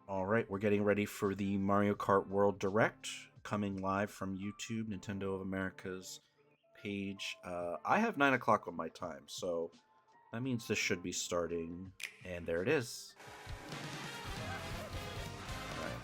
Alright, we're getting ready for the Mario Kart World Direct, coming live from YouTube, Nintendo of America's page. I have 9 o'clock on my time, so that means this should be starting. And there it is. Alright.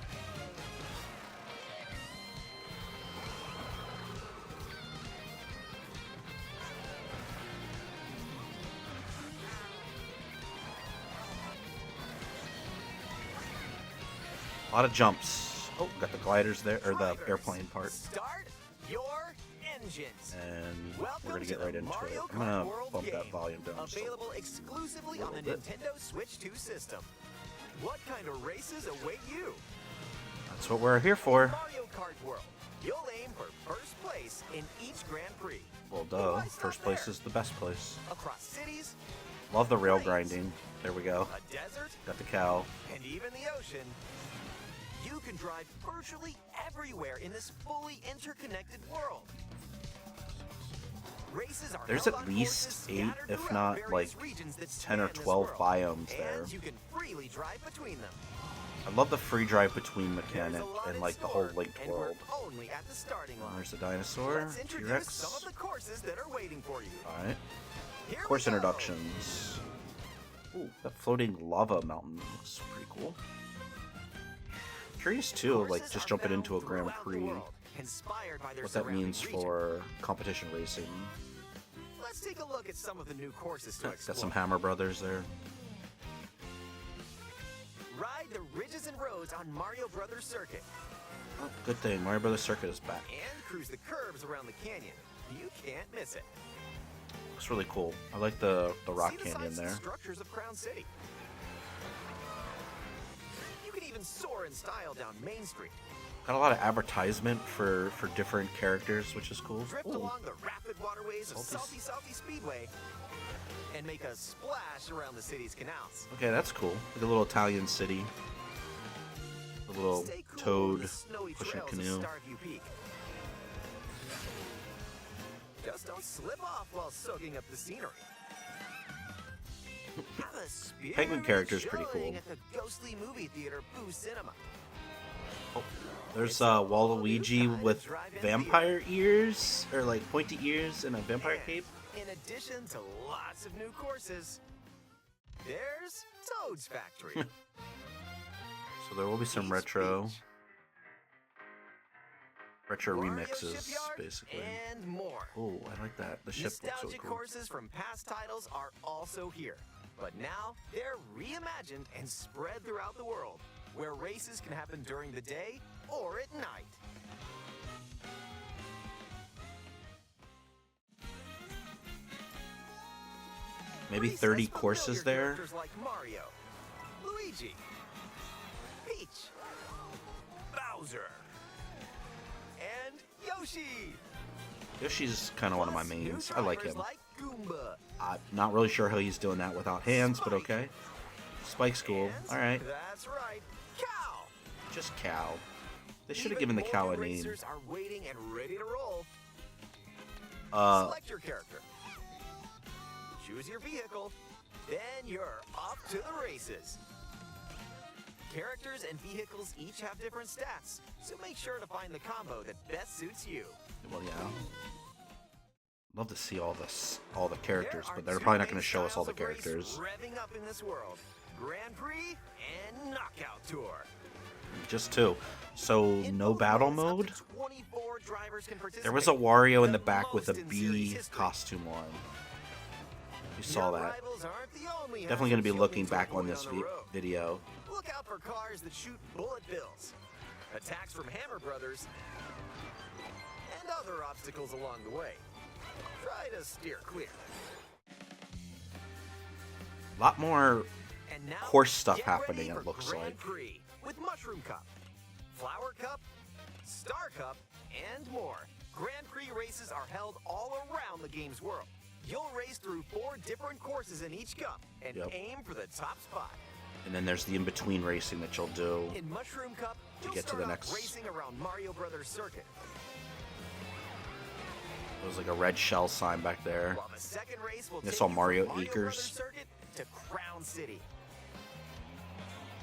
A lot of jumps. Oh, got the gliders there, or the airplane part. Start your engines. And we're gonna get right into it. I'm gonna bump that volume down just Available exclusively on the Nintendo Switch 2 system. What kind of races await you? That's what we're here for. Mario Kart World. You'll aim for first place in each Grand Prix. Well, duh. First place is the best place. Across cities, Love the rail grinding. There we go. a desert, Got the cow. and even the ocean. You can drive virtually everywhere in this fully interconnected world. Races are There's held at on least courses 8, scattered if throughout not various like regions that 10 or span this 12 world, biomes there. and you can freely drive between them. I love the free drive between There's mechanic a lot and in like the store, whole linked and we're world. only at the starting line. There's a dinosaur, Let's introduce T-Rex. some of the courses that are waiting for you. Alright. Here we Course go. introductions. Ooh, that floating lava mountain looks pretty cool. Curious too, like Courses just are jumping found into a Grand throughout the Prix, world, inspired by their what that surrounding means region. for competition racing. Let's take a look at some of the new courses to explore. Got some Hammer Brothers there. Ride the ridges and roads on Mario Brothers Circuit Good thing, Mario Brothers Circuit is back. and cruise the curves around the canyon. You can't miss it. Looks really cool. I like the rock See the canyon sights and there. structures of Crown City. You can even soar in style down Main Street. Got a lot of advertisement for different characters, which is cool. Drift Ooh. along the rapid waterways of Salty- Salty Speedway and make a splash around the city's canals. Okay, that's cool. Like a little Italian city. A little Stay cool on toad the snowy pushing a trails of canoe. Starview Peak. Just don't slip off while soaking up the scenery. Have a spirited Penguin character's pretty showing cool. At the ghostly movie theater Boo Cinema. There's Waluigi with vampire ears, or like pointy ears and a vampire And cape. in addition to lots of new courses, there's Toad's Factory. So there will be some Peach retro Beach, Wario remixes, Shipyard, basically. and more. Oh, I like that. The ship looks so Nostalgic cool. courses from past titles are also here, but now they're reimagined and spread throughout the world, where races can happen during the day or at night. Maybe Race 30 has familiar courses there. characters like Mario, Luigi, Peach, Bowser, and Yoshi. Yoshi's kind of one of my Plus, new mains. I like drivers him. Like Goomba. I'm not really sure how he's doing that without hands, but okay. Spike's cool. And Alright. That's right, Cow. Just cow. They should have Even given the more cow a new name. racers are waiting and ready to roll. Select your character. Choose your vehicle. Then you're off to the races. Characters and vehicles each have different stats, so make sure to find the combo that best suits you. Well, yeah. Love to see all the characters, There are but they're two probably not going main to show us all styles the of race characters. revving up in this world: Grand Prix and Knockout Tour. Just two. So In no both battle modes, up to mode? 24 drivers can There was a participate, Wario in the the back with a most in bee series history. costume on. You saw Your that. rivals aren't the only Definitely going to be hazards you'll looking need to back on avoid this the road. video. Look out for cars that shoot bullet bills, attacks from Hammer Brothers, and other obstacles along the way. Try to steer clear. A lot more And now, course stuff get happening, ready it for looks Grand like. Prix with Mushroom Cup, Flower Cup, Star Cup, and more. Grand Prix races are held all around the game's world. You'll race through 4 different courses in each cup and Yep. aim for the top spot. And then there's the in-between racing that you'll do. In Mushroom Cup, To you'll get to start the off next- racing around Mario Brothers Circuit, There's like a red shell sign back there. while the second race will This take all you Mario from Mario Acres. Brothers Circuit to Crown City.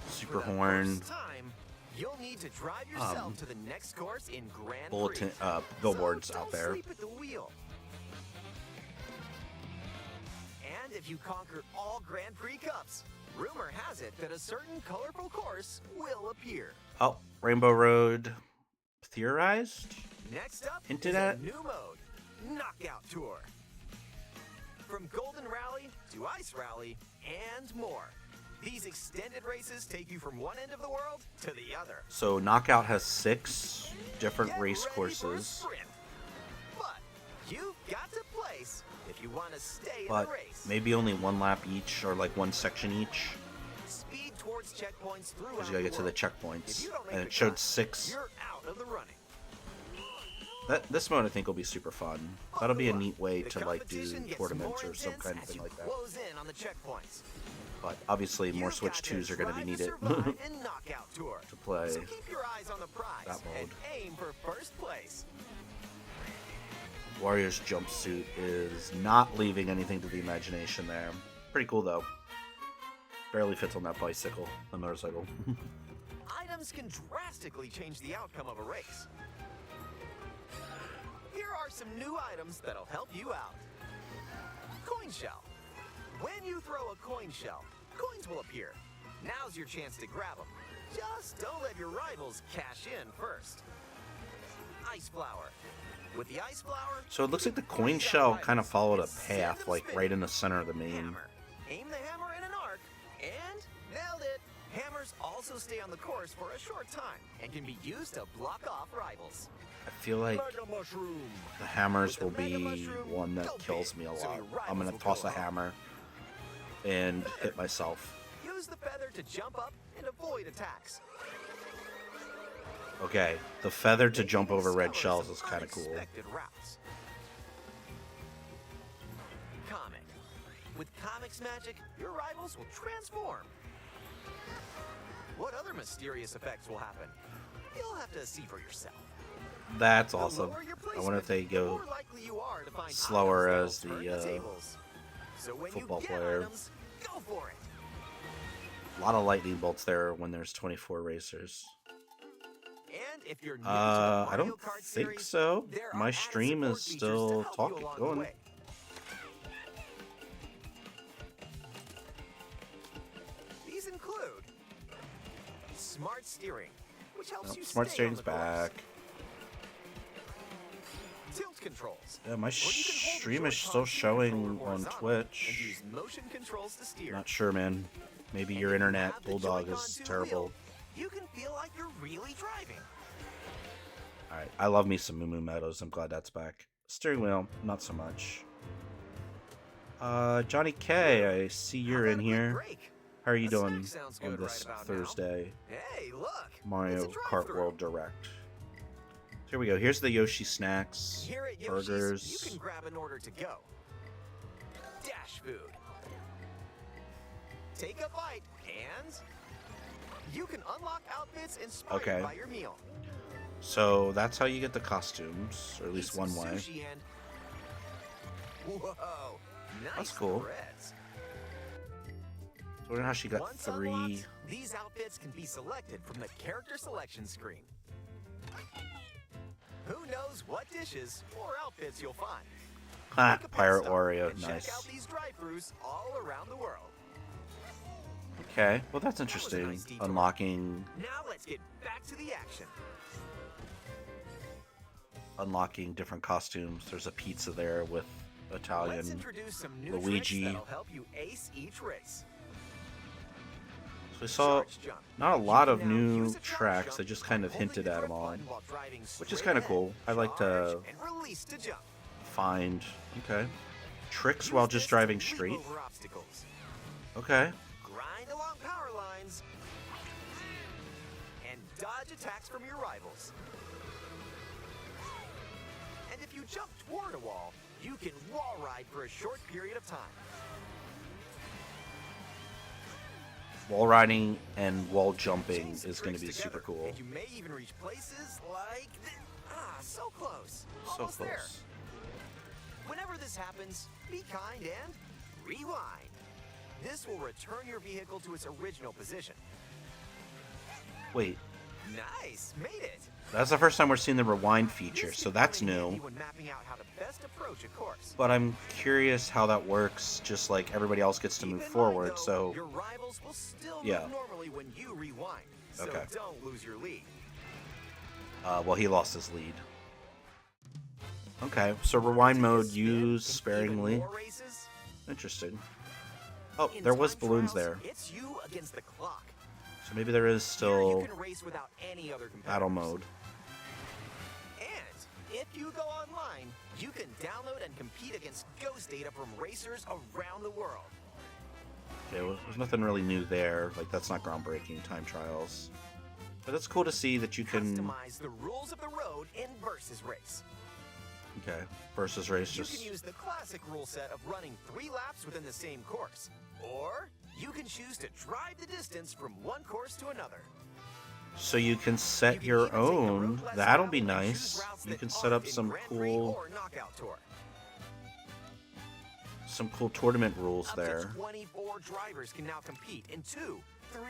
Super For the Horn. first time You'll need to drive yourself to the next course in Grand bulletin Prix. billboards So out don't there. sleep at the wheel. And if you conquer all Grand Prix Cups, rumor has it that a certain colorful course will appear. Oh, Rainbow Road theorized? Next up Hinted is at? a new mode, Knockout Tour. From Golden Rally to Ice Rally and more. These extended races take you from one end of the world to the other. So Knockout has 6 different Get race ready for a courses. sprint. But you've got to place if you want to stay in But the race. maybe only 1 lap each, or like 1 section each. Speed towards checkpoints throughout Because you gotta get to the world. If checkpoints. you don't make And the it showed cut, 6. You're out of the running. This mode I think will be super fun. That'll be a neat way The to like do competition gets tournaments more or some intense kind of as thing you like that. close in on the checkpoints. But obviously more You've Switch got to 2s are going to be try needed survive in Knockout Tour. to play. So keep your eyes on the prize that and mode. aim for first place. Warrior's jumpsuit is not leaving anything to the imagination there. Pretty cool though. Barely fits on that bicycle, the motorcycle. Items can drastically change the outcome of a race. Here are some new items that'll help you out. Coin shell. When you throw a coin shell, coins will appear. Now's your chance to grab them. Just don't let your rivals cash in first. Ice flower. With the ice flower, So it looks like the you coin freeze out shell rivals kind of followed a and send path, them like spinning. right in the center of the main. Hammer. Aim the hammer in an arc, and nailed it. Hammers also stay on the course for a short time and can be used to block off rivals. I feel like Mega mushroom. the hammers With will the Mega be Mushroom, one go that kills big, me a so lot. your I'm rivals gonna will toss go a up. hammer and hit myself. Use the feather to jump up and avoid attacks. Okay, the feather to Maybe jump over red discover shells some is kind of cool. unexpected routes. Comic. With Comic's magic, your rivals will transform. What other mysterious effects will happen? You'll have to see for yourself. That's The awesome. lower your I wonder if they placement, the go more likely you are to find slower items as that'll the, turn tables. So when football you get player. items, go for it. a lot of lightning bolts there when there's 24 racers. And if you're new to the I Mario don't Kart think series, so. there are My added stream support is features still to help you talking, along the going. way. These include smart steering, which helps you Smart stay on steering's the course. back. Tilt controls. Yeah, my where you can hold the stream is Joy-Con still controller showing on horizontal Twitch. and use motion controls to steer. Not sure, man. Maybe And your if you internet have the bulldog Joy-Con is 2 terrible. wheel, you can feel like you're really driving. Alright, I love me some Moo Moo Meadows. I'm glad that's back. Steering wheel, not so much. Johnny K, I see you're How in about a quick here. break? How are you A snack doing sounds on good this right about Thursday Hey, look! Mario it's a Kart drive-thru. World Direct? Here we go. Here's the Yoshi snacks, Here at Yoshi's, burgers. you can grab an order to go. Dash food. Take a bite, and you can unlock outfits inspired Okay. by your meal. So that's how you get the costumes, or at least Eat some one way. sushi and... Whoa! Nice That's cool. threads. So I wonder how she got Once 3. unlocked, these outfits can be selected from the character selection screen. Who knows what dishes or outfits you'll find? Ha! Take a pit Pirate stop Wario, and check out nice. these drive-thrus all around the world. Okay, well that's was a interesting. nice detour. Unlocking Now let's get back to the action. different costumes. There's a pizza there with Let's Italian. introduce some new Luigi. tricks that'll help you ace each race. So we saw Charge jump. not a You lot can of now new use a charge tracks. jump They just by kind of holding hinted the at them grip all, button while driving which is straight kind of ahead. cool. I like to Charge and release to jump. find tricks Use while this just to driving leap straight. over obstacles. Okay. Grind along power lines. And dodge attacks from your rivals. And if you jump toward a wall, you can wall ride for a short period of time. Wall riding and wall jumping Chain some is going to tricks be super together, cool. And you may even reach places like so close. So Almost close. there. Whenever this happens, be kind and rewind. This will return your vehicle to its original position. Wait, Nice, made it. That's the first time we're seeing the rewind feature, This so can that's come in new. handy when mapping out how to best approach a course. But I'm curious how that works, just like everybody else gets to move Keep in forward, mind, though, so... your rivals will still Yeah. move normally when you rewind, so Okay. don't lose your lead. Well, he lost his lead. Okay, so rewind Take a mode spin used in sparingly. even more races. Interesting. Oh, In there was time balloons trials, there. It's you against the clock. So maybe there is Here you still can race without any other competitors. battle mode. And if you go online, you can download and compete against ghost data from racers around the world. Okay, well, there's nothing really new there. Like, that's not groundbreaking, time trials. But it's cool to see that you can... Customize the rules of the road in Versus Race. Okay, versus race, You just... can use the classic rule set of running 3 laps within the same course. Or you can choose to drive the distance from one course to another. So you can set You can your even take the own. road less That'll be traveled and nice. choose routes You that can set aren't up in some Grand Prix cool or Knockout Tour. tournament rules Up there. to 24 drivers can now compete in 2, 3,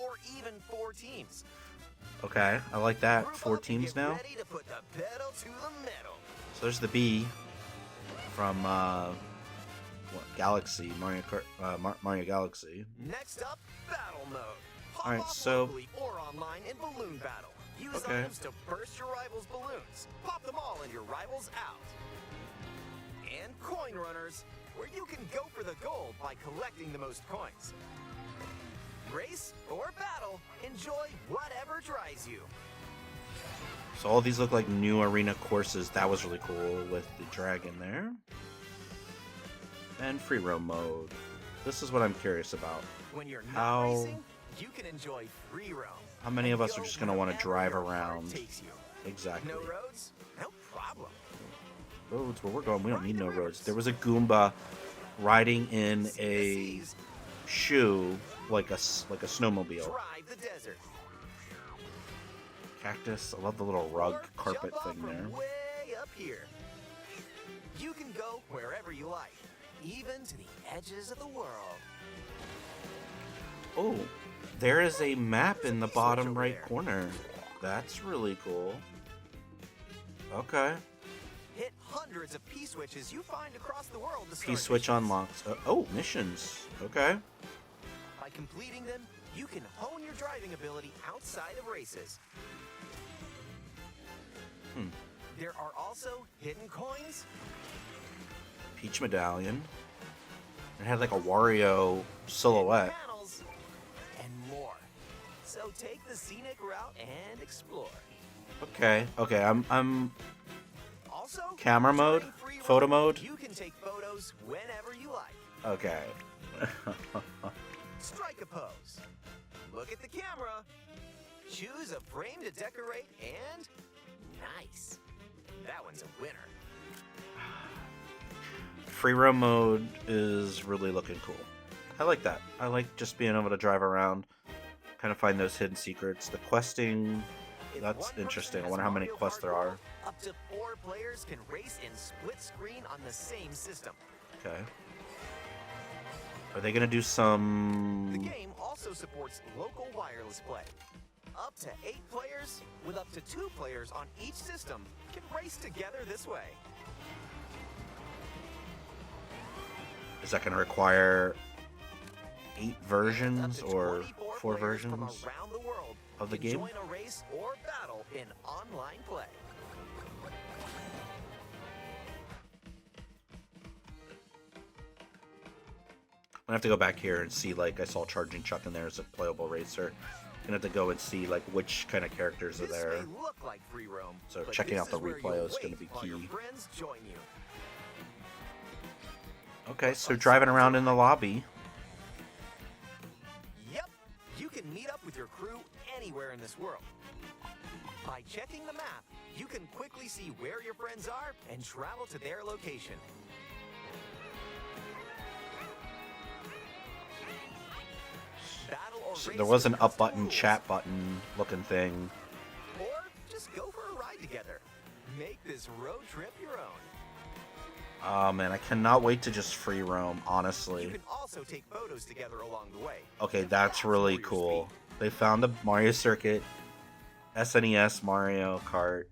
or even 4 teams. Okay, I like that. Group 4 up and teams get now. ready to put the pedal to the metal. So there's the B from what, Galaxy, Mario Kart, Mario Galaxy. Next up, battle mode. Pop Alright, off so- locally or online in balloon battle. Use Okay. items to burst your rivals' balloons. Pop them all and your rivals out. And coin runners, where you can go for the gold by collecting the most coins. Race or battle, enjoy whatever drives you. So all these look like new arena courses. That was really cool with the dragon there. And free roam mode. This is what I'm curious about. When you're not How- racing, you can enjoy free roam. How many of and us are go just going to want to wherever drive your heart around? takes you. Exactly. No roads? No problem. Roads where we're going, we don't need no roads. There was a Goomba riding in See the a seas, shoe like a snowmobile. drive the desert. Cactus. I love the little rug Or carpet jump off thing from there. way up here. You can go wherever you like, even to the edges of the world. Oh, there is a map There's a in the P-switch bottom over right there. corner. That's really cool. Okay. Hit hundreds of P-switches you find across the world to start P-switch missions. unlocks. Oh, missions. Okay. By completing them, you can hone your driving ability outside of races. Hmm. There are also hidden coins, Peach medallion. It had like a Wario silhouette. hidden panels, and more. So take the scenic route and explore. Okay. Okay. I'm Also, Camera mode? during free roam, Photo mode? You can take photos whenever you like. okay. Strike a pose. Look at the camera. Choose a frame to decorate and nice. That one's a winner. Free roam mode is really looking cool. I like that. I like just being able to drive around, kind of find those hidden secrets. The questing, If that's one person interesting. I has wonder how many Mario quests Kart there are. World, Up to 4 players can race in split screen on the same system. Okay. Are they gonna do The some? game also supports local wireless play. Up to 8 players, with up to 2 players on each system, can race together this way. Is that gonna require 8 Up versions to or 24 4 players from versions around the world of the can game? join a race or battle in online play. I'm gonna have to go back here and see. Like I saw Charging Chuck in there as a playable racer. Gonna have to go and see like which kind of characters are This there. may look like free roam, So but checking this out the is where replay you'll is gonna wait be while your key. friends join you. Okay, so driving around in the lobby. Yep, you can meet up with your crew anywhere in this world. By checking the map, you can quickly see where your friends are and travel to their location. Battle or So race there was your an up custom button, rules. chat button looking thing. Or just go for a ride together. Make this road trip your own. Oh man, I cannot wait to just free roam, You honestly. can also take photos together along the way. Okay, if that's really more your cool. speed. They found the Mario circuit SNES Mario Kart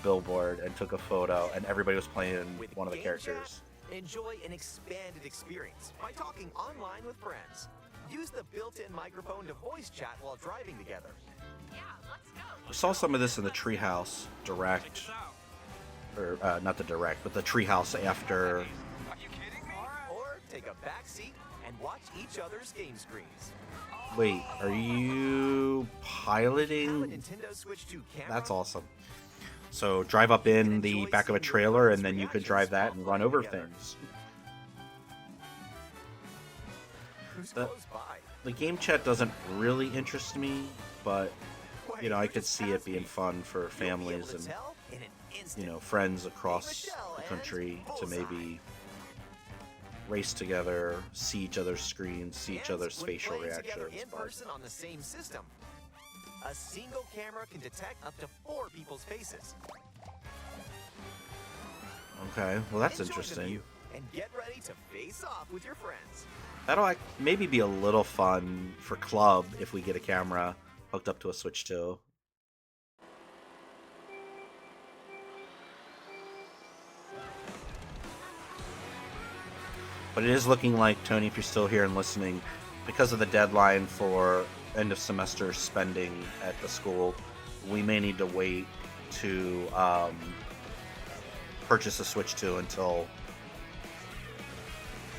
billboard and took a photo, and everybody was playing With one of the Game Chat, characters. enjoy an expanded experience by talking online with friends. Use the built-in microphone to voice chat while driving together. Yeah, let's go. We saw some of this in the Treehouse Direct, or not the Direct, but the Treehouse after. Are you kidding me? Or take a back seat and watch each other's game screens. Wait, are you Have a piloting? Nintendo Switch 2 camera? That's awesome. So drive up in the back of a trailer, and then you could drive that and run over things. Who's The, close by? the game chat doesn't really interest me, but Wait, you know, I you could just see it passed being me. fun for You'll be able families to and tell in an instant. friends across Michelle the and country to Bullseye. maybe race together, see each other's screens, see each And other's when facial playing together reactions. in person on the same system, a single camera can detect up to 4 people's faces. Okay, well that's Enjoy the interesting. view and get ready to face off with your friends. That'll maybe be a little fun for club if we get a camera hooked up to a Switch 2. But it is looking like, Tony, if you're still here and listening, because of the deadline for end of semester spending at the school, we may need to wait to purchase a Switch 2 until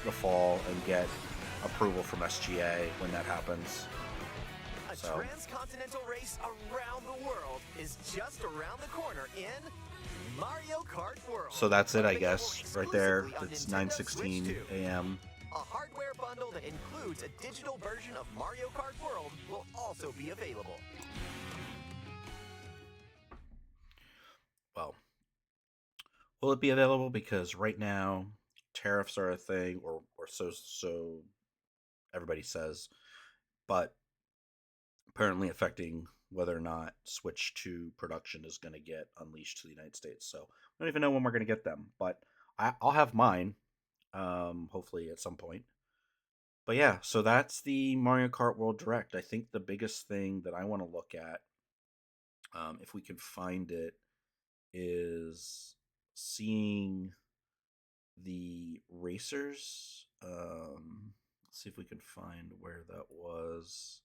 the fall and get approval from SGA when that happens. A So. transcontinental race around the world is just around the corner in Mario Kart World. So that's it, I Available guess, right there. exclusively on It's Nintendo Switch 9:16 2. a.m. A hardware bundle that includes a digital version of Mario Kart World will also be available. Well, will it be available? Because right now, tariffs are a thing, or so everybody says, but apparently affecting whether or not Switch 2 production is going to get unleashed to the United States. So I don't even know when we're going to get them, but I'll have mine, hopefully at some point. But yeah, so that's the Mario Kart World Direct. I think the biggest thing that I want to look at, if we can find it, is seeing the racers. Let's see if we can find where that was.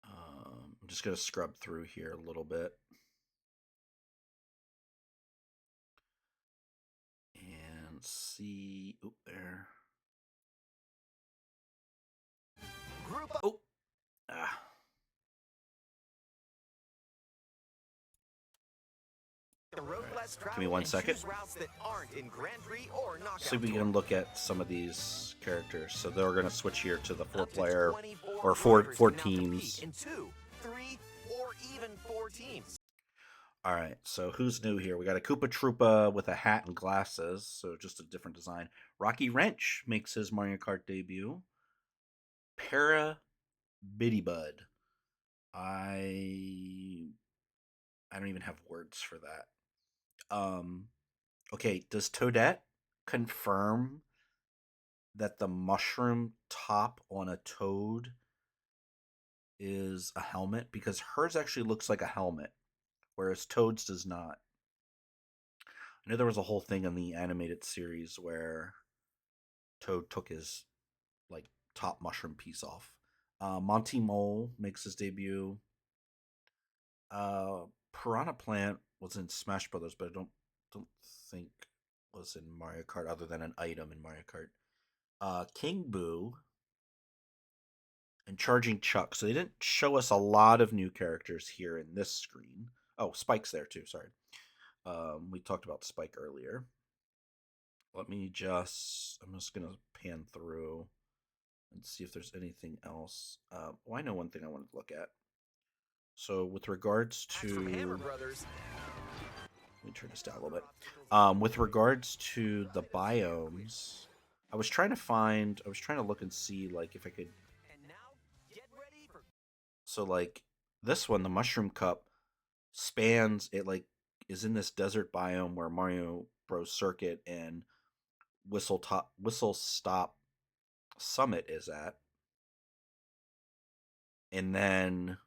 I'm just going to scrub through here a little bit. And see. Oh, there. Group up. Oh. Ah. The road Alright, less give me one traveled and second. choose routes that aren't in Grand Prix or Knockout So we Tour. can look at some of these characters. So they're going to switch here to the Up to 4-player 24 or four drivers four can now compete teams. in 2, 3, or even 4 teams. All right, so who's new here? We got a Koopa Troopa with a hat and glasses, so just a different design. Rocky Wrench makes his Mario Kart debut. Para Biddy I I don't even have words for that. Okay, does Toadette confirm that the mushroom top on a toad is a helmet? Because hers actually looks like a helmet, whereas Toad's does not. I know there was a whole thing in the animated series where Toad took his like top mushroom piece off. Monty Mole makes his debut. Piranha Plant was in Smash Brothers, but I don't think was in Mario Kart other than an item in Mario Kart. King Boo and Charging Chuck. So they didn't show us a lot of new characters here in this screen. Oh, Spike's there too. Sorry. We talked about Spike earlier. I'm just gonna pan through and see if there's anything else. I know one thing I wanted to look at. So with regards That's from Hammer to, Brothers. let me turn this down a little bit. With regards to the biomes, I was trying to look and see like if I could. And now, get ready for So like this one, the Mushroom Cup spans it like is in this desert biome where Mario Bros Circuit and Whistle Stop Summit is at. And then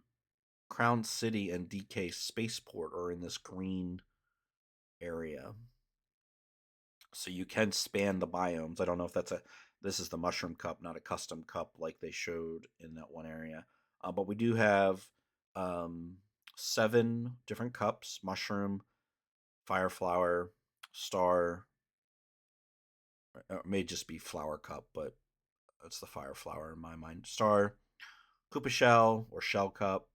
Crown City and DK Spaceport are in this green area. So you can span the biomes. I don't know if that's a this is the mushroom cup, not a custom cup like they showed in that one area. But we do have um, 7 different cups: mushroom, fire flower, star. It may just be flower cup, but it's the fire flower in my mind. Star, Koopa shell or shell cup,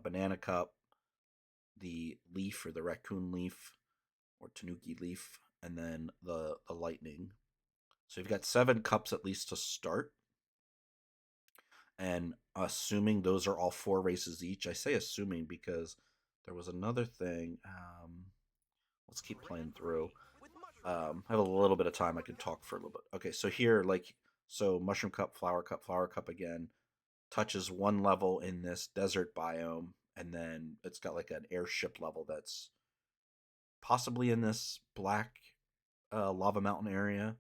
banana cup, the leaf or the raccoon leaf or tanuki leaf, and then the lightning. So you've got 7 cups at least to start, and assuming those are all 4 races each. I say assuming because there was another thing. Let's keep playing Grand through. Prix with Mushroom Cup, I have a little bit of time. I Flower could Cup, talk for a little bit. Okay, so here, mushroom cup, flower cup again. Touches one level in this desert biome, and then it's got like an airship level that's possibly in this black lava mountain area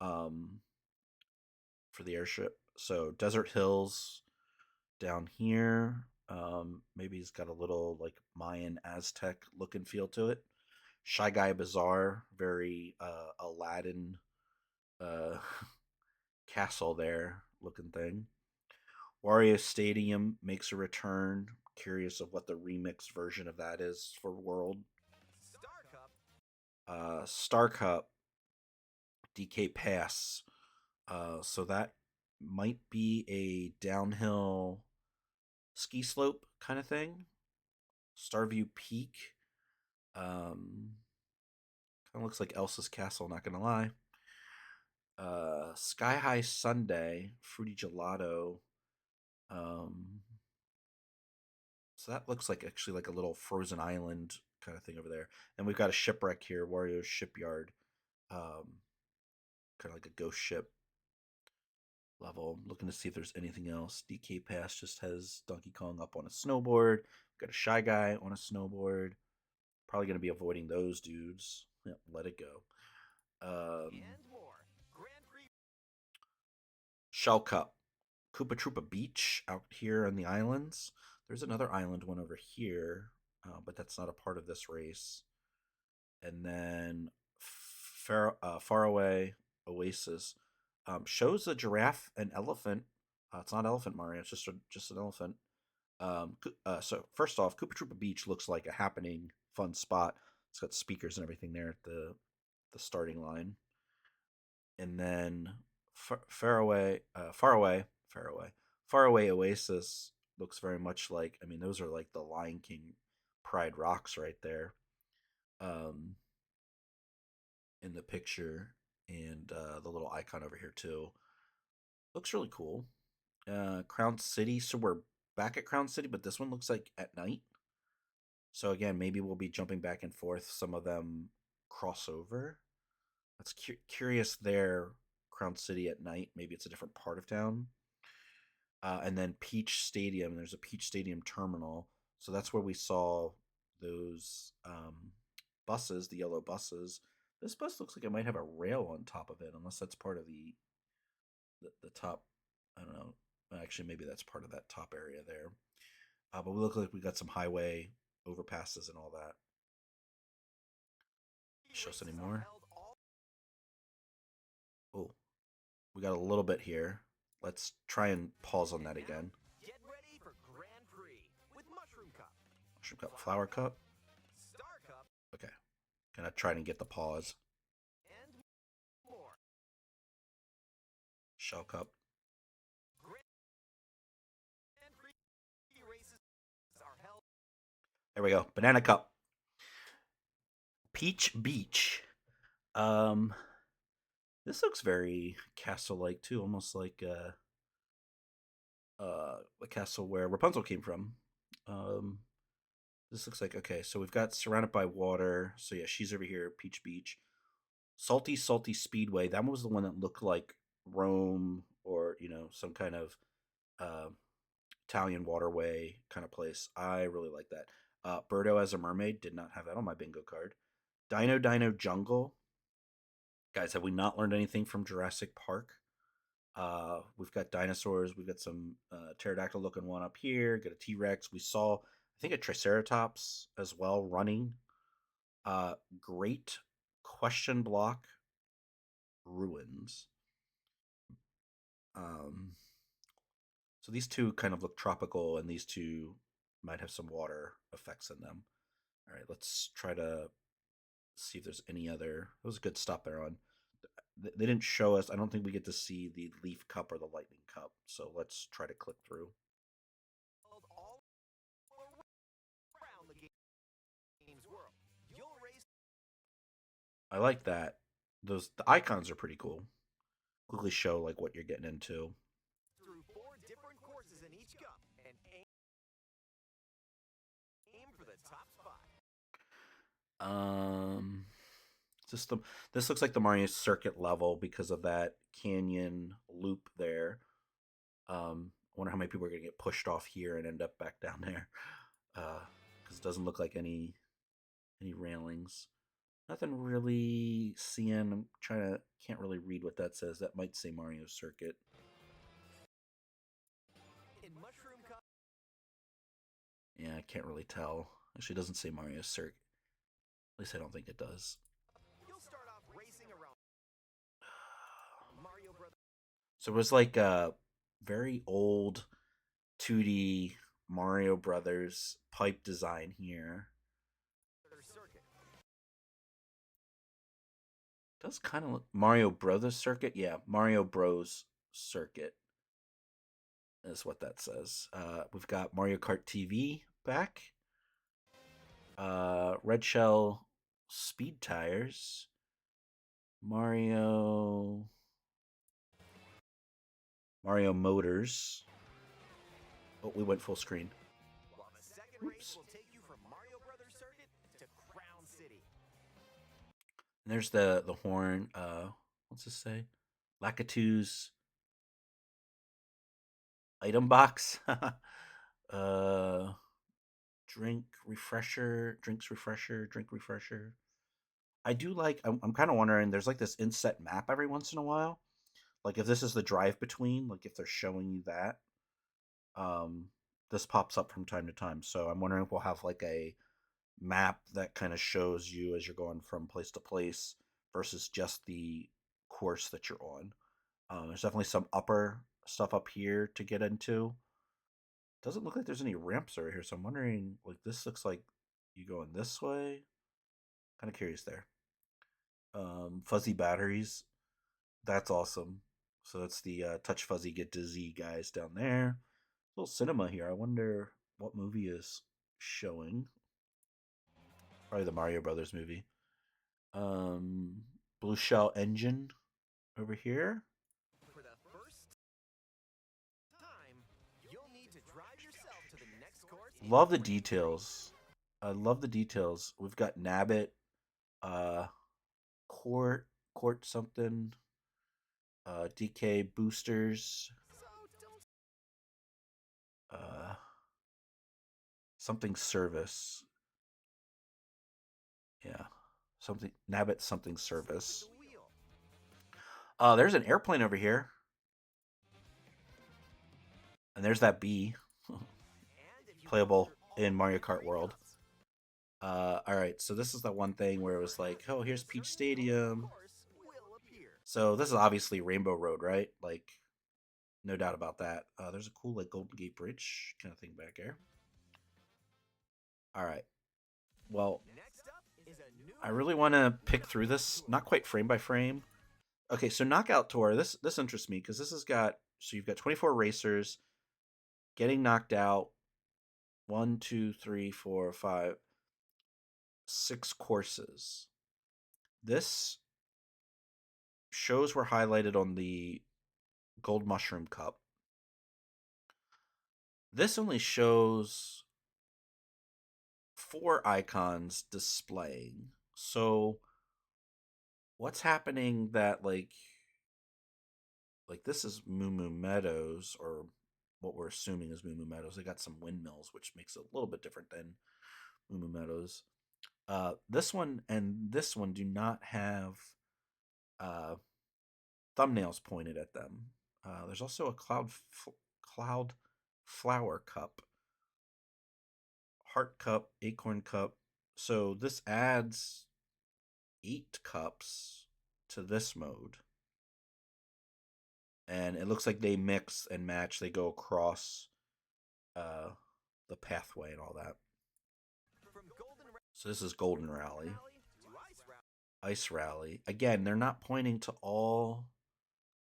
um, for the airship. So desert hills down here. Maybe he's got a little like Mayan Aztec look and feel to it. Shy Guy Bazaar, very Aladdin uh, castle there looking thing. Wario Stadium makes a return. Curious of what the remixed version of that is for World. Star Cup, Star Cup, DK Pass. So that might be a downhill ski slope kind of thing. Starview Peak. Kind of looks like Elsa's Castle, not gonna lie. Sky High Sunday, Fruity Gelato. Um, so that looks like actually like a little frozen island kind of thing over there. And we've got a shipwreck here, Wario's Shipyard. Um, Kind of like a ghost ship level. I'm looking to see if there's anything else. DK Pass just has Donkey Kong up on a snowboard. Got a Shy Guy on a snowboard. Probably going to be avoiding those dudes. Yep, let it go. and more. Grand Prix Shell Cup. Koopa Troopa Beach out here on the islands. There's another island one over here, but that's not a part of this race. And then Faraway Oasis shows a giraffe and elephant. It's not Elephant Mario. It's just an elephant. So first off, Koopa Troopa Beach looks like a happening, fun spot. It's got speakers and everything there at the starting line. And then Faraway Oasis looks very much like. I mean, those are like the Lion King Pride rocks right there, um, in the picture, and the little icon over here too looks really cool. Crown City. So we're back at Crown City, but this one looks like at night. So again, maybe we'll be jumping back and forth. Some of them cross over. That's curious there. Crown City at night. Maybe it's a different part of town. And then Peach Stadium. There's a Peach Stadium terminal. So that's where we saw those buses, the yellow buses. This bus looks like it might have a rail on top of it, unless that's part of the top. I don't know. Actually, maybe that's part of that top area there. But we look like we got some highway overpasses and all that. Show us any races are more? held all Oh, we got a little bit here. Let's try and pause on and that now again. get ready for Grand Prix with Mushroom Cup, Mushroom cup, flower cup. Star Cup, Okay, gonna try and get the pause. and more. Shell cup. Grand Prix races are held. There we go. Banana cup. Peach Beach. Um, this looks very castle-like too, almost like the castle where Rapunzel came from. Um, this looks like okay. So we've got surrounded by water. So yeah, she's over here, Peach Beach. Salty Speedway. That one was the one that looked like Rome or some kind of uh, Italian waterway kind of place. I really like that. Birdo as a mermaid, did not have that on my bingo card. Dino Jungle. Guys, have we not learned anything from Jurassic Park? We've got dinosaurs. We've got some pterodactyl looking one up here. Got a T Rex. We saw, I think, a Triceratops as well running. Great question block ruins. Um, so these two kind of look tropical, and these two might have some water effects in them. All right, let's try to see if there's any other. That was a good stop there on. They didn't show us. I don't think we get to see the leaf cup or the lightning cup. So let's try to click through. All around the game's world. You'll race I like that. The icons are pretty cool. Quickly show like what you're getting into. through 4 different courses in each cup and aim for the top spot. Um, system. This looks like the Mario Circuit level because of that canyon loop there. I wonder how many people are gonna get pushed off here and end up back down there. Because it doesn't look like any railings. Nothing really seeing. I'm trying to can't really read what that says. That might say Mario Circuit. In Mushroom Cup, Yeah, I can't really tell. Actually, it doesn't say Mario Circuit. At least I don't think it does. you'll start off racing around Mario Brothers So it was like a very old 2D Mario Brothers pipe design here. Circuit. Does kind of look Mario Brothers Circuit? Yeah, Mario Bros Circuit is what that says. We've got Mario Kart TV back. Red Shell Speed Tires. Mario Motors. Oh, we went full screen. While the second race Oops. will take you from Mario Brothers Circuit to Crown City. And there's the horn. What's this say? Lakitu's item box. uh, drinks refresher, drink refresher. I do like. I'm kind of wondering. There's like this inset map every once in a while. Like if this is the drive between, like if they're showing you that, um, this pops up from time to time. So I'm wondering if we'll have like a map that kind of shows you as you're going from place to place versus just the course that you're on. There's definitely some upper stuff up here to get into. Doesn't look like there's any ramps over here, so I'm wondering. Like this looks like you going this way. Kind of curious there. Fuzzy batteries. That's awesome. So that's the Touch Fuzzy Get Dizzy guys down there. Little cinema here. I wonder what movie is showing. Probably the Mario Brothers movie. Um, Blue Shell Engine over here. For the first time, you'll need to drive yourself to the next course. Love the details. I love the details. We've got Nabbit, uh, Court something, DK boosters, So don't uh, something service. Yeah, something Nabbit something stick service. to the wheel. There's an airplane over here, and there's that bee, And if you playable go through in all Mario the Kart World. cups, All right, so this is the one thing where it was like, oh, here's a Peach certain golden Stadium. course will appear. So this is obviously Rainbow Road, right? Like, no doubt about that. There's a cool like Golden Gate Bridge kind of thing back there. All right. Well, Next up is a new I really want to pick through this, not quite frame by frame. Okay, so Knockout Tour. This interests me because this has got so you've got 24 racers getting knocked out. One, two, three, four, five, 6 courses. This shows were highlighted on the Gold Mushroom Cup. This only shows 4 icons displaying. So what's happening that like this is Moo Moo Meadows or what we're assuming is Moo Moo Meadows. They got some windmills, which makes it a little bit different than Moo Moo Meadows. This one and this one do not have uh, thumbnails pointed at them. There's also a cloud flower cup, heart cup, acorn cup. So this adds 8 cups to this mode, and it looks like they mix and match. They go across uh, the pathway and all that. So this is Golden Rally. Ice Rally. Again, they're not pointing to all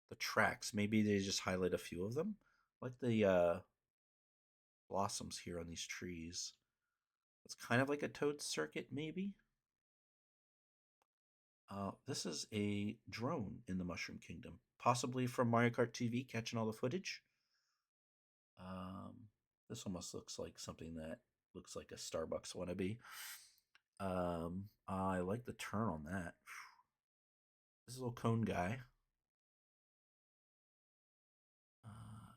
the tracks. Maybe they just highlight a few of them, like the blossoms here on these trees. It's kind of like a Toad circuit, maybe. This is a drone in the Mushroom Kingdom, possibly from Mario Kart TV, catching all the footage. This almost looks like something that looks like a Starbucks wannabe. I like the turn on that. This is a little cone guy.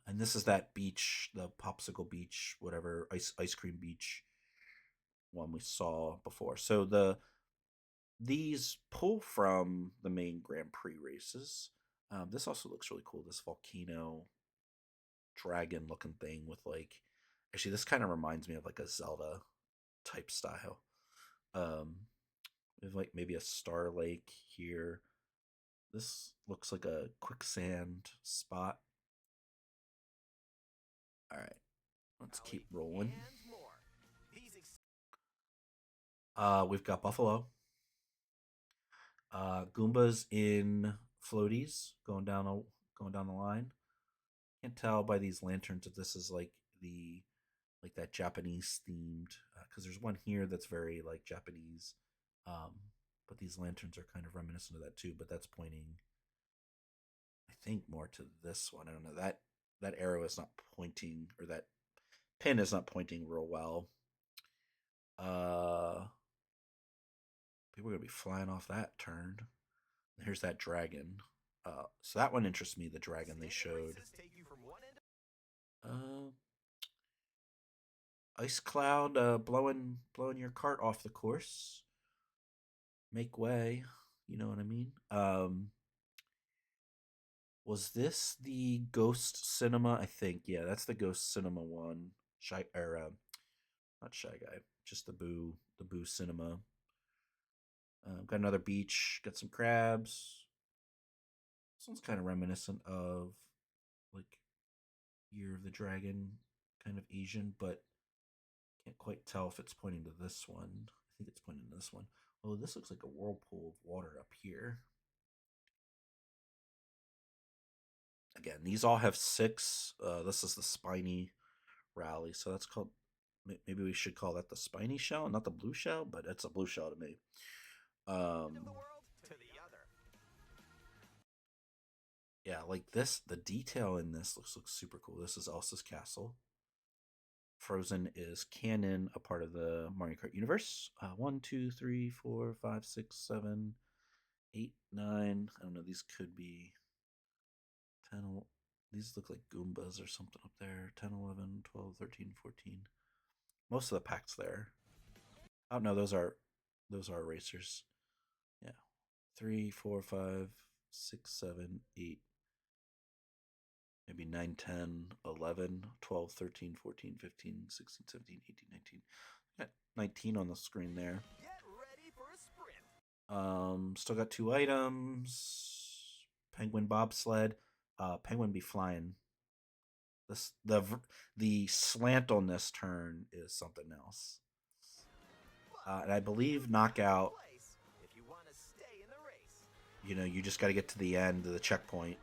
And this is that beach, the popsicle beach, whatever, ice cream beach one we saw before. So these pull from the main Grand Prix races. This also looks really cool. This volcano dragon looking thing with like, actually, this kind of reminds me of like a Zelda type style. We have like maybe a star lake here. This looks like a quicksand spot. All right, let's keep rolling. We've got Buffalo. Goombas in floaties going down the line. Can't tell by these lanterns if this is like that Japanese themed, because there's one here that's very like Japanese, but these lanterns are kind of reminiscent of that too. But that's pointing, I think, more to this one. I don't know, that arrow is not pointing, or that pin is not pointing real well. People are gonna be flying off that turn. Here's that dragon. So that one interests me. The dragon they showed. Ice cloud blowing your cart off the course. Make way. You know what I mean? Was this the Ghost Cinema? I think, yeah, that's the Ghost Cinema one. Not Shy Guy, just the Boo Cinema. Got another beach. Got some crabs. This one's kind of reminiscent of like Year of the Dragon, kind of Asian, but can't quite tell if it's pointing to this one. I think it's pointing to this one. Oh, this looks like a whirlpool of water up here. Again, these all have 6. This is the spiny rally, so that's called. Maybe we should call that the spiny shell, not the blue shell, but it's a blue shell to me. Yeah, like this, the detail in this looks super cool. This is Elsa's castle. Frozen is canon, a part of the Mario Kart universe. 1, 2, 3, 4, 5, 6, 7, 8, 9. I don't know. These could be 10. These look like Goombas or something up there. 10, 11, 12, 13, 14. Most of the packs there. Oh no, those are racers. Yeah. 3, 4, 5, 6, 7, 8. Maybe 9, 10, 11, 12, 13, 14, 15, 16, 17, 18, 19. Got 19 on the screen there. Still got 2 items. Penguin bobsled. Penguin be flying. The slant on this turn is something else. And I believe knockout. You just got to get to the end of the checkpoint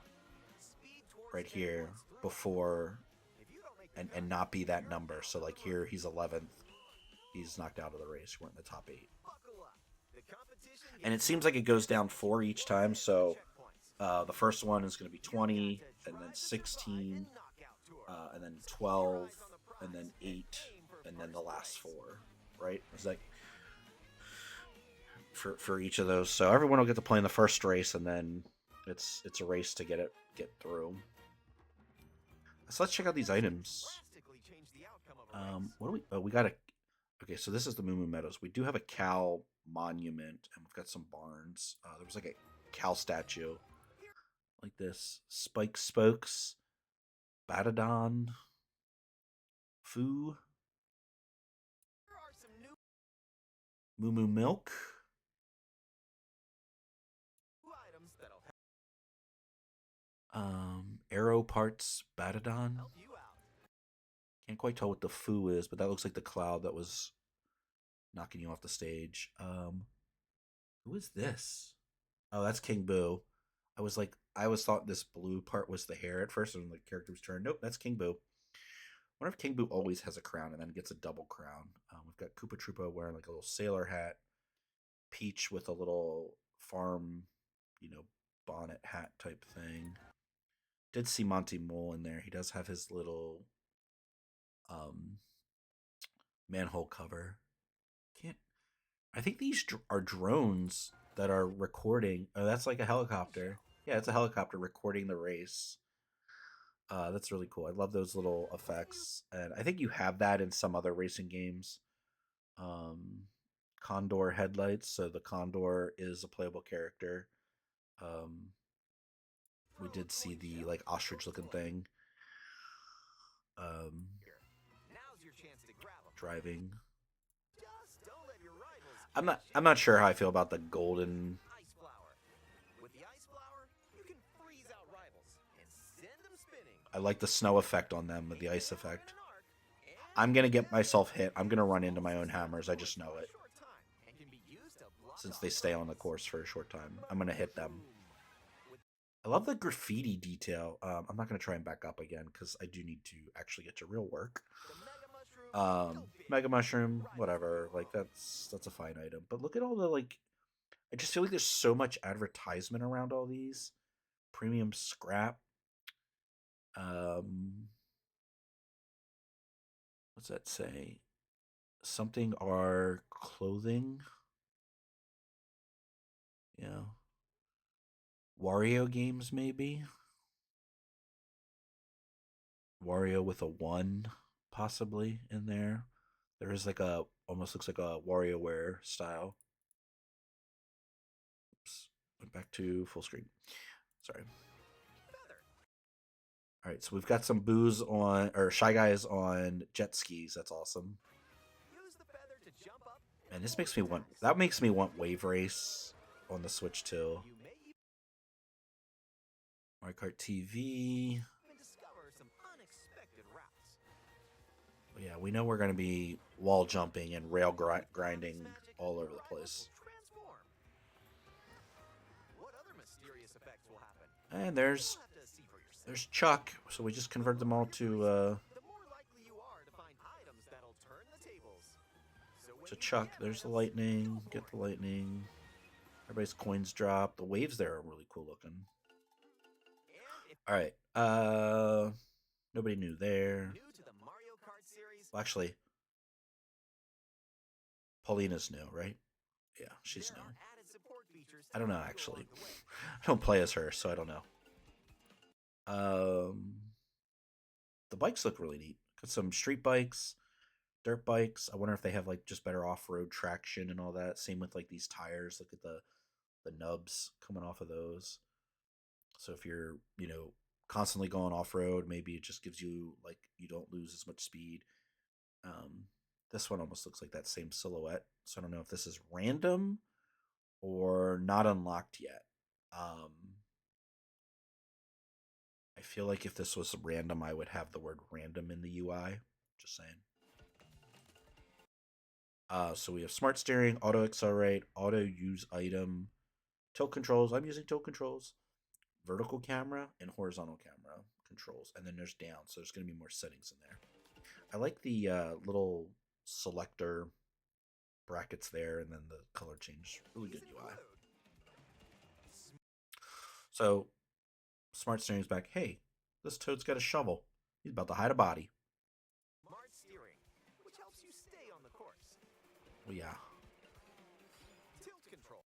right here before, and not be that number. So like here, he's 11th. He's knocked out of the race. We're in the top 8. And it seems like it goes down 4 each time. So the first one is going to be 20, and then 16, and then 12, and then 8, and then the last 4. Right? It's like for each of those. So everyone will get to play in the first race, and then it's a race to get through. So let's check out these items. What do we? Oh, we got a. Okay, so this is the Moo Moo Meadows. We do have a cow monument, and we've got some barns. There was like a cow statue like this. Spike Spokes, Batadon, Foo, There are some new Moo Moo Milk, items that'll Aero Parts, Batadon. help you out. Can't quite tell what the Foo is, but that looks like the cloud that was knocking you off the stage. Who is this? Oh, that's King Boo. I was like, I always thought this blue part was the hair at first, and the character was turned. Nope, that's King Boo. I wonder if King Boo always has a crown and then gets a double crown. We've got Koopa Troopa wearing like a little sailor hat, Peach with a little farm, bonnet hat type thing. Did see Monty Mole in there. He does have his little um, manhole cover. Can't. I think these are drones that are recording. Oh, that's like a helicopter. Yeah, it's a helicopter recording the race. That's really cool. I love those little effects, and I think you have that in some other racing games. Um, Condor headlights. So the Condor is a playable character. Um, we did see the like ostrich-looking thing. Now's your chance to grab them. Driving. Just don't let your rivals I'm not sure how I feel about the golden. Ice flower. With the ice flower, you can freeze out rivals and send them spinning. I like the snow effect on them with the ice effect. In an arc, and I'm gonna get myself hit. I'm gonna run into my own hammers. I just know it. short time, and can be used to block Since off they stay on the foes. course for a short time, I'm gonna hit them. With I love the graffiti detail. I'm not gonna try and back up again because I do need to actually get to real work. the mega mushroom, go big. Mega Mushroom, whatever. Like that's a fine item. But look at all the like. I just feel like there's so much advertisement around all these. Premium scrap. Um, what's that say? Something are clothing. Yeah. Wario games maybe. Wario with a one possibly in there. There is like a almost looks like a WarioWare style. Oops. Went back to full screen. Sorry. Feather. All right, so we've got some booze on or shy guys on jet skis. That's awesome. Use the feather to jump up. Man, this makes me want. That makes me want Wave Race on the Switch too. You may Mario Kart TV. even discover some unexpected routes. Yeah, we know we're going to be wall jumping and rail grinding Magic, all over your the rivals place. will transform. What other mysterious effects will happen? And You'll have to see for yourself. there's Chuck. So we just convert them all to The more likely you are to find items that'll turn the tables. So when you Chuck. get There's the items, lightning. go Get for the it. lightning. Everybody's coins drop. The waves there are really cool looking. And if All right. Nobody knew there. new to the Mario Kart series, Well, actually, Paulina's new, right? Yeah, she's there new. are added support features I to don't know help you actually. along the way. I don't play as her, so I don't know. Um, the bikes look really neat. Got some street bikes, dirt bikes. I wonder if they have like just better off-road traction and all that. Same with like these tires. Look at the nubs coming off of those. So if you're constantly going off-road, maybe it just gives you like you don't lose as much speed. Um, this one almost looks like that same silhouette. So I don't know if this is random or not unlocked yet. Um, I feel like if this was random, I would have the word random in the UI. Just saying. So we have smart steering, auto accelerate, auto use item, tilt controls. I'm using tilt controls, vertical camera, and horizontal camera controls. And then there's down. So there's going to be more settings in there. I like the little selector brackets there, and then the color change. Really good These UI. include So smart steering's back. Hey, this toad's got a shovel. He's about to hide a body. smart steering, which helps you stay on the course. Well, yeah. Tilt control.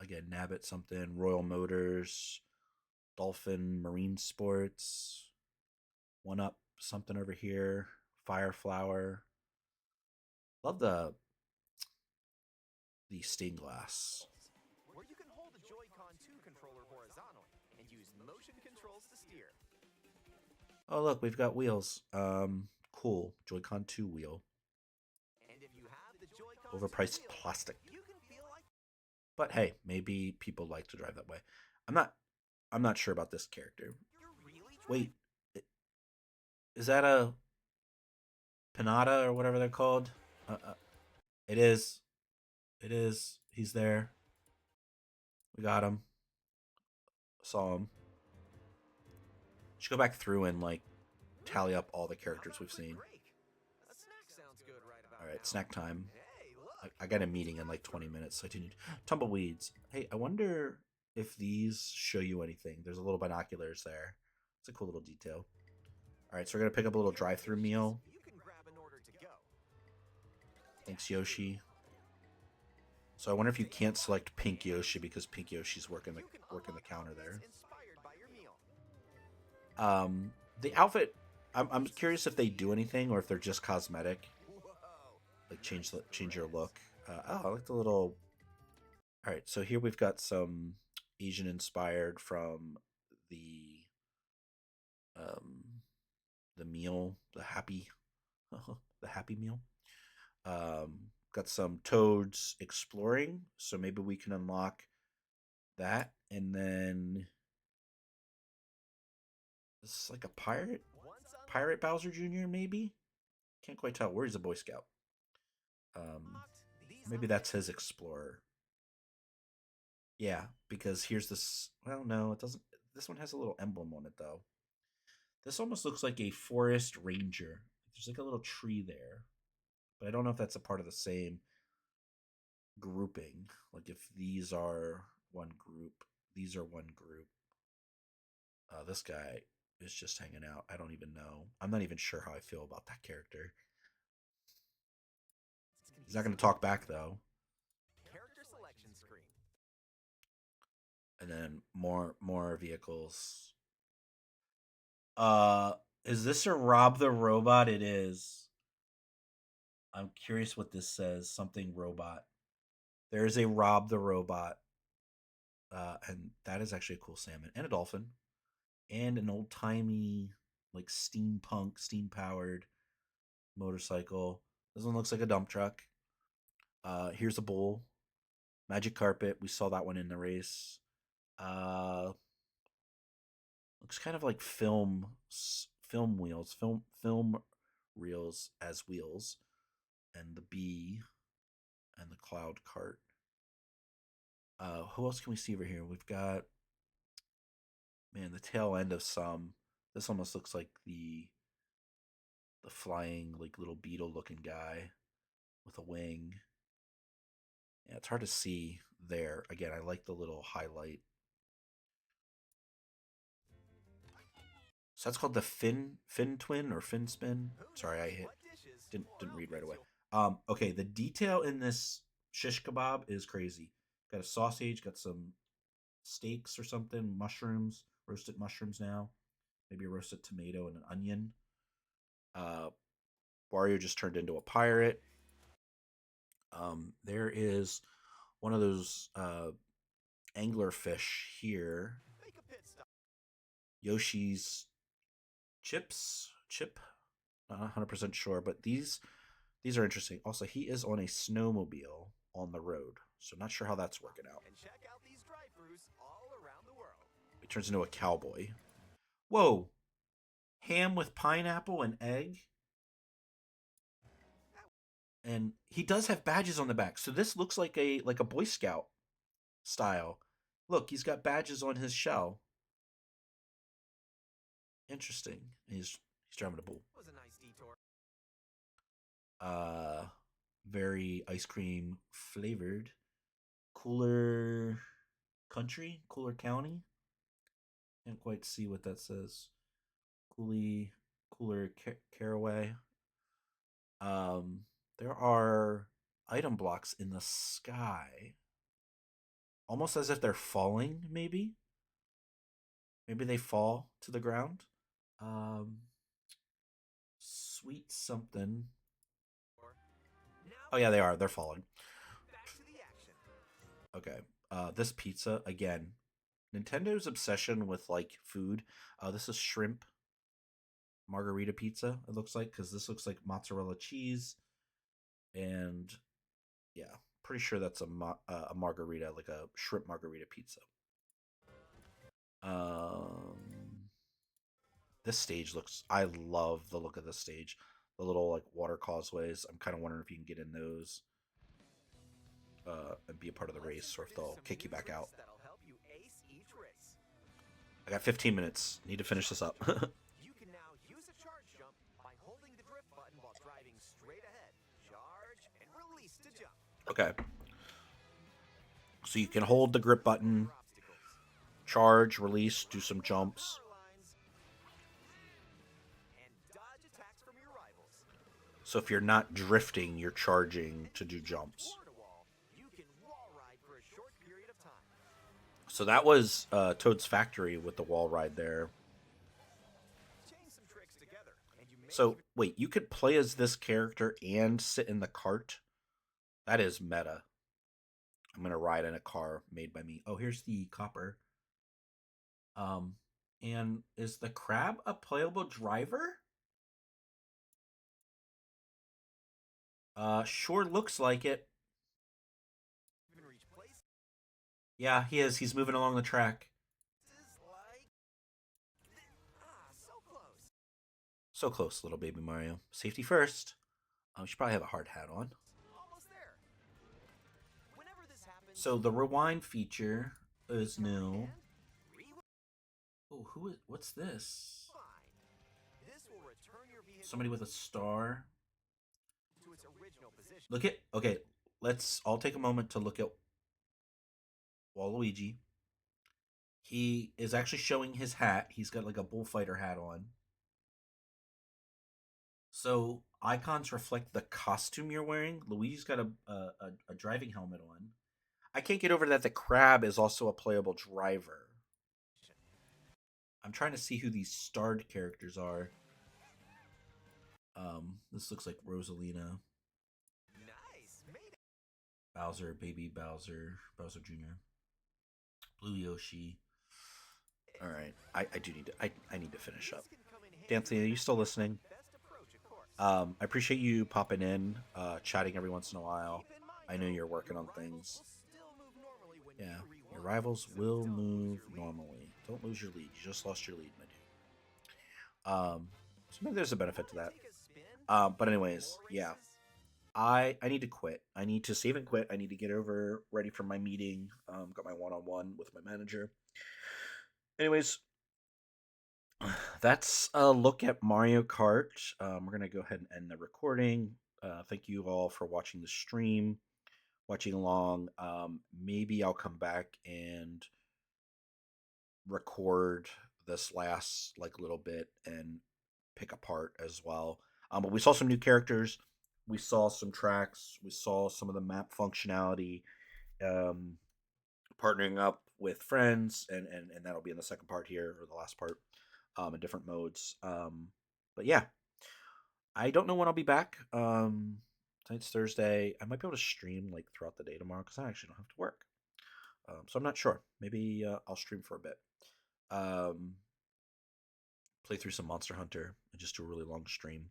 Again, Nabbit something. Royal Motors, Dolphin Marine Sports, One Up something over here. Fireflower. Love the stained glass. Where you can hold the Joy-Con 2 controller steer. Oh, look, we've got wheels. Cool. Joy-Con 2 wheel. And if you have the Joy-Con 2 Overpriced wheel, plastic. you can feel like But hey, maybe people like to drive that way. I'm not. I'm not sure about this character. you're really Wait, driving. is that a Pinata or whatever they're called? It is. It is. He's there. We got him. Saw him. Should go back through and like tally up all the How characters about a we've quick seen. break? A snack sounds good right about All right, now. snack time. Hey, look. I got a meeting in like 20 minutes, so I do need tumbleweeds. Hey, I wonder if these show you anything. There's a little binoculars there. It's a cool little detail. All right, so we're gonna pick up a little Here at drive-through Yoshi's, meal. you can grab an order to go. Thanks, Yoshi. So I wonder if you can't select Pink Yoshi because Pink Yoshi's working the You can working the unlock counter outfits there. inspired by your meal. The outfit. I'm curious if they do anything or if they're just cosmetic, Whoa. like change Nice change your dress. look. Oh, I like the little. All right, so here we've got some Asian inspired from the um the meal, the happy the happy meal. Got some toads exploring, so maybe we can unlock that, and then this is like a Once pirate Bowser Jr. Maybe can't quite tell. Where he's a Boy Scout. unlocked, these Maybe that's his explorer. Yeah, because here's this. Well, no, it doesn't. This one has a little emblem on it though. This almost looks like a forest ranger. There's like a little tree there, but I don't know if that's a part of the same grouping. Like if these are one group, these are one group. This guy is just hanging out. I don't even know. I'm not even sure how I feel about that character. He's not going to talk back though. character selection screen. And then more vehicles. Uh, is this a Rob the Robot? It is. I'm curious what this says. Something robot. There is a Rob the Robot. And that is actually a cool salmon and a dolphin and an old timey like steampunk steam powered motorcycle. This one looks like a dump truck. Here's a bull. Magic carpet. We saw that one in the race. Uh, looks kind of like film wheels, film reels as wheels, and the bee and the cloud cart. Who else can we see over here? We've got man the tail end of some. This almost looks like the flying like little beetle looking guy with a wing. Yeah, it's hard to see there. Again, I like the little highlight. So that's called the fin twin or fin spin. Who Sorry, I knows hit what dishes didn't or read right outfits away. you'll Okay, the detail in this shish kebab is crazy. Got a sausage, got some steaks or something, mushrooms, roasted mushrooms now, maybe a roasted tomato and an onion. Uh, Wario just turned into a pirate. There is one of those anglerfish here. make a pit stop. Yoshi's chip. Not 100% sure, but these are interesting. Also, he is on a snowmobile on the road, so not sure how that's working out. And check out these drive-thrus all around the world. He turns into a cowboy. Whoa, ham with pineapple and egg. And he does have badges on the back, so this looks like a Boy Scout style. Look, he's got badges on his shell. Interesting. He's driving a bull. That was a nice detour. Uh, very ice cream flavored. Cooler country, cooler county. Can't quite see what that says. Cooler caraway. Um, there are item blocks in the sky, almost as if they're falling. Maybe they fall to the ground. Um, sweet something. Now, Oh yeah, they are. They're falling. back to the action. Okay. This pizza again. Nintendo's obsession with like food. This is shrimp margarita pizza. It looks like because this looks like mozzarella cheese and yeah, pretty sure that's a margarita, like a shrimp margarita pizza. Um, this stage looks. I love the look of this stage. The little like water causeways. I'm kind of wondering if you can get in those and be a part of the Let's race, or if introduce they'll some kick you new back out. tricks that'll help you ace each race. I got 15 minutes. Need to finish this up. You can now use a charge jump by holding the drift button while driving straight ahead. Charge and release to jump. Okay, so you Use can this hold the to grip jump button, over obstacles. charge, release, do some Climb around jumps. power lines and dodge attacks from your rivals. So if you're not drifting, you're charging And to if do you drift jumps. toward a wall, you can wall ride for a short period of time. So that was Toad's Factory with the wall ride there. Chain some tricks together, and you may So even wait, you could play as this character and sit in the cart? That is meta. I'm gonna ride in a car made by me. Oh, here's the copper. Um, and is the crab a playable driver? Sure looks like it. reach places Yeah, he is. He's moving along the track. like so close. So close, little baby Mario. Safety first. You should probably have a hard hat on. Almost there. Whenever this happens, So the rewind feature is new. and rewind. Oh, who is? What's this? This will return your vehicle Somebody with a star. to its original position. Look at. Okay, let's all take a moment to look at Waluigi. He is actually showing his hat. He's got like a bullfighter hat on. So icons reflect the costume you're wearing. Luigi's got a driving helmet on. I can't get over that the crab is also a playable driver. I'm trying to see who these starred characters are. This looks like Rosalina, Nice, made it. Bowser, Baby Bowser, Bowser Jr., Blue Yoshi. All right, I do need to I need to finish up. This can come in handy Dancy, are you still listening? best approach, of course. I appreciate you popping in, chatting every once in a while. Keep in mind, I know though, you're working your on rivals things. will still move normally when Yeah, you your rewind, rivals so will don't lose move your lead. normally. Don't lose your lead. You just lost your lead, my dude. So maybe there's a benefit to that. Take a spin, But anyways, more yeah, races. I need to quit. I need to save and quit. I need to get over ready for my meeting. Got my one-on-one with my manager. Anyways, that's a look at Mario Kart. We're gonna go ahead and end the recording. Thank you all for watching the stream, watching along. Maybe I'll come back and record this last like little bit and pick apart as well. But we saw some new characters. We saw some tracks. We saw some of the map functionality. Um, Partnering up with friends, and that'll be in the second part here or the last part, in different modes. But yeah, I don't know when I'll be back. Tonight's Thursday. I might be able to stream like throughout the day tomorrow because I actually don't have to work. So I'm not sure. Maybe I'll stream for a bit. Um, Play through some Monster Hunter and just do a really long stream.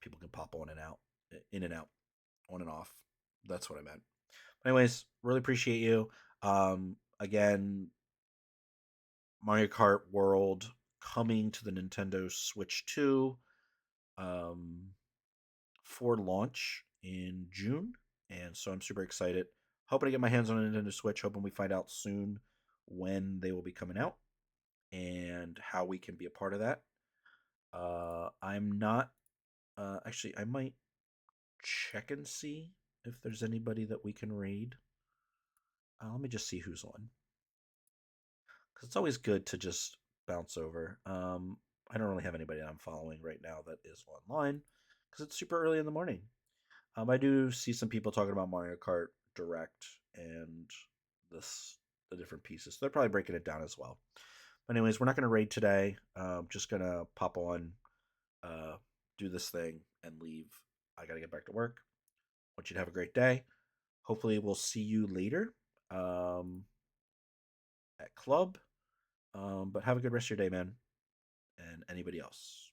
People can pop on and out, in and out, on and off. That's what I meant. Anyways, really appreciate you. Again, Mario Kart World coming to the Nintendo Switch 2 um, for launch in June. And so I'm super excited. Hoping to get my hands on a Nintendo Switch. Hoping we find out soon when they will be coming out and how we can be a part of that. I'm not. Actually, I might check and see if there's anybody that we can raid. Let me just see who's on. Because it's always good to just bounce over. I don't really have anybody I'm following right now that is online because it's super early in the morning. I do see some people talking about Mario Kart Direct and this the different pieces. So they're probably breaking it down as well. But anyways, we're not going to raid today. Just gonna pop on, do this thing, and leave. I got to get back to work. Want you to have a great day. Hopefully, we'll see you later. Um, at club. But have a good rest of your day, man. And anybody else.